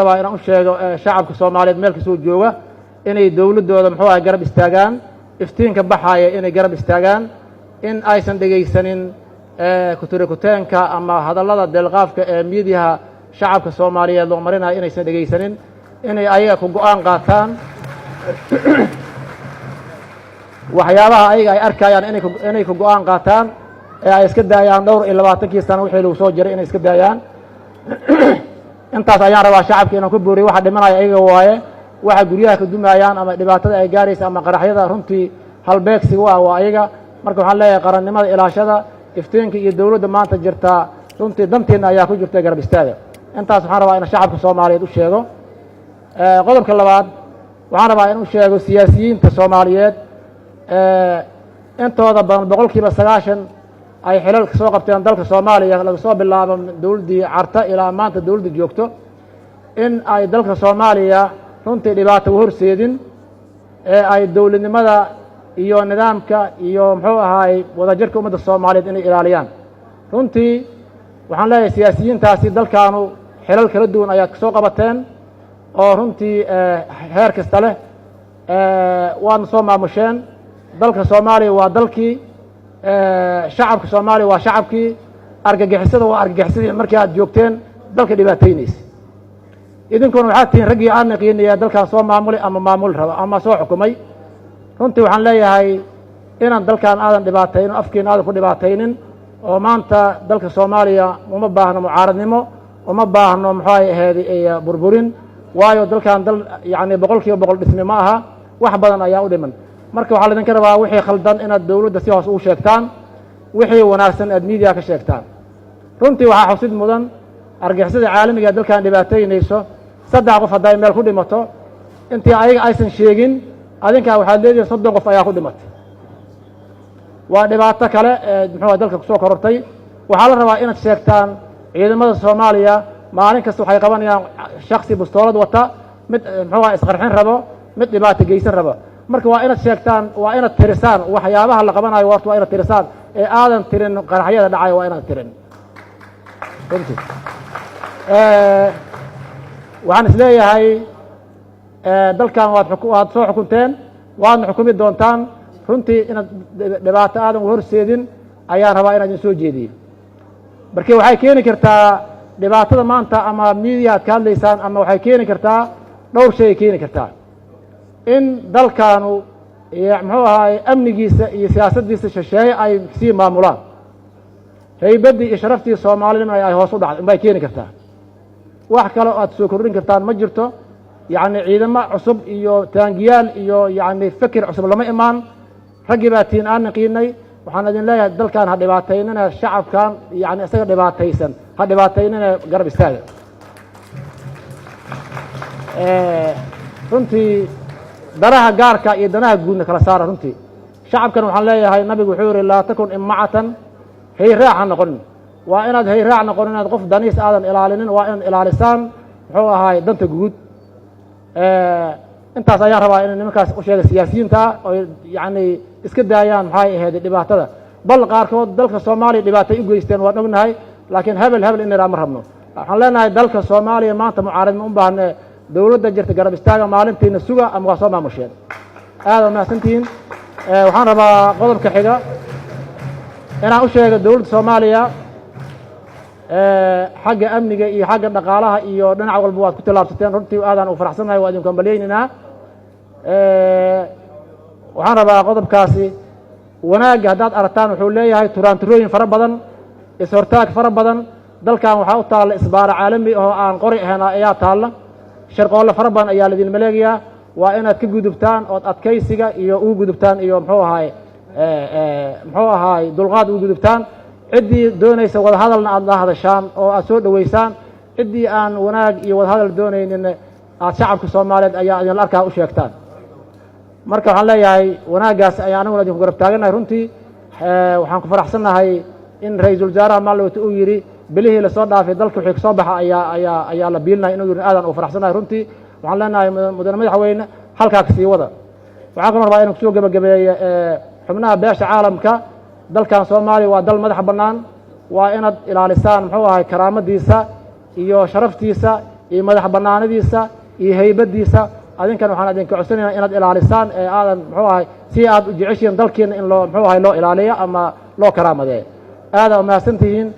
rabaa inaan u sheego shacabka Soomaaliyeed meel kasta oo jooga inay dawladooda muxuu ahaa garab istaagaan iftiinka baxaya inay garab istaagaan in aysan dhageysanin kuturkuteenka ama hadallada deelqaafka ee miidiyaha shacabka Soomaaliyeed loo marinayo inaysan dhageysanin inay ayaga ku go'aan qaataan waxyaabaha ayaga ay arkayaan inay ku go'aan qaataan ee ay iska daayaan dhowr iyo 20 sano wixii lagu soo jiray inay iska daayaan intaas ayaan rabaa shacabka inaan ku booriyo waxa dhimanaya ayaga waaye waxa guryaha ka dumayaan ama dhibaatada ay gaaraysa ama qaraxyada runtii halbeegsiga waa ayaga marka waxaan leeyahay qarannimada ilaashada iftiinka iyo dawladda maanta jirta runtii danteena ayaa ku jirta garab istaaga intaas waxaan rabaa in shacabka Soomaaliyeed u sheego qodobka labaad waxaan rabaa in uu sheego siyaasiyiinta Soomaaliyeed intooda badan 90% ay xilal ka soo qabteen dalka Soomaaliya laga soo bilaabo dawladii carta ilaa maanta dawladda joogto in ay dalka Soomaaliya runtii dhibaato horseedin ee ay dawladnimada iyo nidaamka iyo muxuu ahaay wadajirka ummadda Soomaaliyeed inay ilaaliyaan runtii waxaan leeyahay siyaasiyiintaasi dalkaanu xilal kala duwan ayaa ka soo qabateen oo runtii heer kasta leh waan soo maamusheen dalka Soomaaliya waa dalkii shacabka Soomaaliya waa shacabkii argagixisada waa argagixisadii markii aad joogteen dalka dhibaataynaysa idinkuna waxaad tihiin raggii aan qiimeeyay dalkan soo maamulay ama maamul raba ama soo xukumay runtii waxaan leeyahay inaan dalkan aadan dhibaataynin afkiina aadan ku dhibaataynin oo maanta dalka Soomaaliya uma baahno mucaaradnimo uma baahno maxay ahayd burburin waayo dalkan dal yaani 100% dhisme ma aha wax badan ayaa u dhiman marka waxaa idin ka rabaa wixii khaldan inaad dawladda si hoos u sheegtaan wixii wanaagsan aad media ka sheegtaan runtii waxaa xusid mudan argagixisada caalamiga ee dalkan dhibaataynayso 3 qof haday meel ku dhimato intii ayaga aysan sheegin adinka waxaad leedahay 30 qof ayaa ku dhimatay waa dhibaato kale muxuu dalka ku soo korortay waxaa la rabaa inaad sheegtaan ciidamada Soomaaliya maalin kasta waxay qabanayaan shakhsi bustoolad wata mid muxuu isqarxin rabo mid dhibaato geysan rabo marka waa inaad sheegtaan waa inaad tirisaan waxyaabaha la qabanayo waa inaad tirisaan ee aadan tirin qaraxyada dhacay waa inaad tirin runtii waxaan isleeyahay dalkan waad soo xukunteen waadna xukumi doontaan runtii inaad dhibaato aadan horseedin ayaan rabaa inaad soo jeediyo markii waxay keeni kartaa dhibaatada maanta ama media aad ka hadlaysaan ama waxay keeni kartaa dhowr shay keeni kartaa in dalkaanu muxuu ahaay amnigiisa iyo siyaasaddiisa shisheeye ay sii maamulaan haybadii iyo sharaftii Soomaalida ay hoos u dhacdo bay keeni kartaa wax kale oo aad soo kordhin kartaan ma jirto yaani ciidamo cusub iyo taangiyaal iyo yaani fikir cusub lama imaan ragii baa tiin aan qiinay waxaan idin leeyahay dalkan ha dhibaataynina shacabkan yaani isaga dhibaataysan ha dhibaataynina garab istaaga runtii danaha gaarka iyo danaha guudna kala saara runtii shacabkan waxaan leeyahay nabigu wuxuu yiri laa takun imacatan hay raaxa noqon waa inaad hay raax noqon inaad qof daniis aadan ilaalinin waa inaad ilaalisaan muxuu ahaay danta guud intaas ayaan rabaa in nimankaas u sheego siyaasiyiinta oo yaani iska daayaan maxay ahayd dhibaatada bal qaarkood dalka Soomaaliya dhibaato u geysteen waan ognahay laakiin hebel in ma rabno waxaan leenahay dalka Soomaaliya maanta mucaaradnimo u baahan dawladda jirta garab istaaga maalintiina suga ama waa soo maamusheen aad u mahadsantihiin waxaan rabaa qodobka xiga inaan u sheego dawladda Soomaaliya xagga amniga iyo xagga dhaqaalaha iyo dhinac walba waad ku tilaabsateen runtii aadan u faraxsanahay waa idin kambalyeynaa waxaan rabaa qodobkaasi wanaagga haddaad aragtaan wuxuu leeyahay turaanturooyin fara badan is-hortaag fara badan dalkan waxaa u taalla isbaara caalami oo aan qori ahayn ayaa taalla sharqoolle fara badan ayaa laidin maleegayaa waa inaad ka gudubtaan ood adkaysiga iyo ugu gudubtaan iyo muxuu ahaay dulqaad ugu gudubtaan ciddii doonaysa wadahadalna aad la hadashaan oo aad soo dhoweysaan ciddii aan wanaag iyo wadahadal doonaynin aad shacabka Soomaaliyeed ayaa idin arkaa u sheegtaan marka waxaan leeyahay wanaaggaas ayaa anaguna idinku garab taaganahay runtii waxaan ku faraxsanahay in ra'iisul wasaaraha maalwata uu yiri bilihii la soo dhaafay dalka wixii ka soo baxa ayaa la biilnay inuu yiri aadan u faraxsanahay runtii waxaan leenahay mudane madaxweyne halkaa ka sii wada waxaan kaloo rabaa inaan kusoo gabagabeeyo xubnaha beesha caalamka dalkan Soomaaliya waa dal madax bannaan waa inaad ilaalisaan muxuu ahaay karaamadiisa iyo sharaftiisa iyo madax bannaanadiisa iyo haybadiisa adinkan waxaan idinka codsanaynaa inaad ilaalisaan ee aadan muxuu ahay si aad u jeceshiin dalkiina in loo muxuu ahay loo ilaaliyo ama loo karaamadeeyo aada u mahadsantihiin